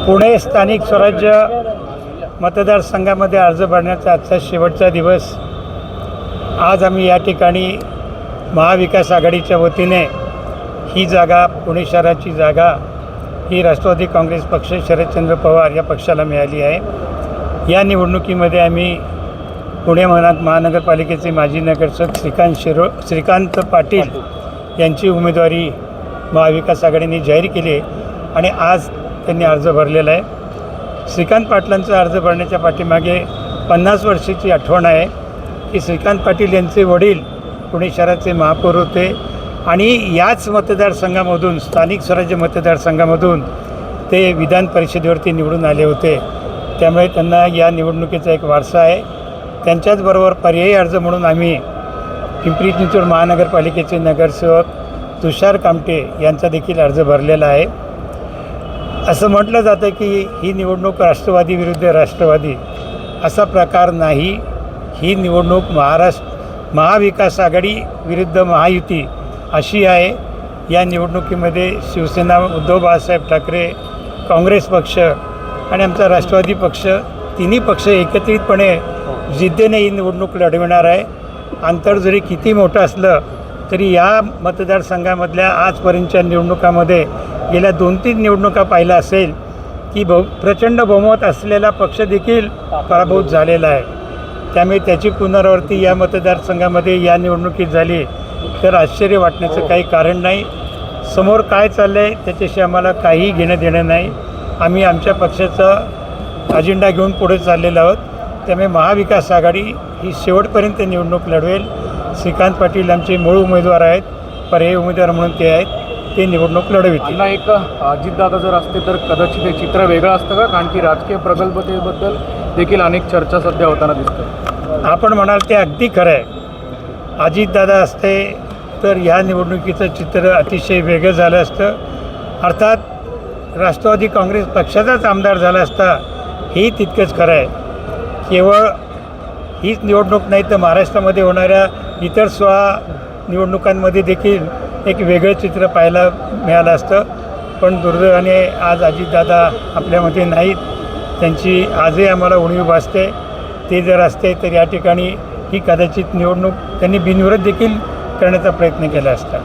पुणे स्थानिक स्वराज्य मतदारसंघामध्ये अर्ज भरण्याचा आजचा शेवटचा दिवस। आज आम्ही या ठिकाणी महाविकास आघाडीच्या वतीने ही जागा, पुणे शहराची जागा ही राष्ट्रवादी काँग्रेस पक्ष, शरदचंद्र पवार या पक्षाला मिळाली आहे। या निवडणुकीमध्ये आम्ही पुणे महानगरपालिकेचे माजी नगरसेवक श्रीकांत पाटील यांची उमेदवारी महाविकास आघाडीने जाहीर केली आणि आज त्यांनी अर्ज भरलेला आहे। श्रीकांत पाटलांचा अर्ज भरण्याच्या पाठीमागे 50 वर्षाची आठवण आहे की श्रीकांत पाटील यांचे वडील पुणे शहराचे महापौर होते आणि याच मतदारसंघामधून, स्थानिक स्वराज्य मतदारसंघामधून ते विधान परिषदेवरती निवडून आले होते। त्यामुळे त्यांना या निवडणुकीचा एक वारसा आहे। त्यांच्याचबरोबर पर्यायी अर्ज म्हणून आम्ही पिंपरी चिंचवड महानगरपालिकेचे नगरसेवक तुषार कामटे यांचा देखील अर्ज भरलेला आहे। असं म्हटलं जातं की ही निवडणूक राष्ट्रवादी विरुद्ध राष्ट्रवादी, असा प्रकार नाही। ही निवडणूक महाविकास आघाडी विरुद्ध महायुती अशी आहे। या निवडणुकीमध्ये शिवसेना, उद्धव बाळासाहेब ठाकरे, काँग्रेस पक्ष आणि आमचा राष्ट्रवादी पक्ष, तिन्ही पक्ष एकत्रितपणे जिद्दीने ही निवडणूक लढविणार आहे। अंतर जरी किती मोठं असलं तरी या मतदारसंघामधल्या आजपर्यंतच्या निवडणुकामध्ये गेल्या 2-3 निवडणुका पाहिलं असेल की प्रचंड बहुमत असलेला पक्ष देखील पराभूत झालेला आहे। त्यामुळे त्याची पुनरावृत्ती या मतदारसंघामध्ये या निवडणुकीत झाली तर आश्चर्य वाटण्याचं काही कारण नाही। समोर काय चाललं आहे त्याच्याशी आम्हाला काही घेणं देणं नाही। आम्ही आमच्या पक्षाचा अजेंडा घेऊन पुढे चाललेलो आहोत। त्यामुळे महाविकास आघाडी ही शेवटपर्यंत निवडणूक लढवेल। श्रीकांत पाटील आमचे मूळ उमेदवार आहेत, पर्यायी उमेदवार म्हणून ते आहेत, ते निवडणूक लढवितील। एक अजितदादा जर असते तर कदाचित हे चित्र वेगळं असतं का? कारण की राजकीय प्रगल्भतेबद्दल देखील अनेक चर्चा सध्या होताना दिसतात। आपण म्हणाल ते अगदी खरं आहे। अजितदादा असते तर ह्या निवडणुकीचं चित्र अतिशय वेगळं झालं असतं। अर्थात राष्ट्रवादी काँग्रेस पक्षाचाच आमदार झाला असता, हेही तितकंच खरं आहे। केवळ हीच निवडणूक नाही तर महाराष्ट्रामध्ये होणाऱ्या इतर 16 निवडणुकांमध्ये देखील एक वेगळं चित्र पाहायला मिळालं असतं। पण दुर्दैवाने आज अजितदादा आपल्यामध्ये नाहीत। त्यांची आजही आम्हाला उणीव भासते। ते जर असते तर या ठिकाणी ही कदाचित निवडणूक त्यांनी बिनविरोध देखील करण्याचा प्रयत्न केला असता।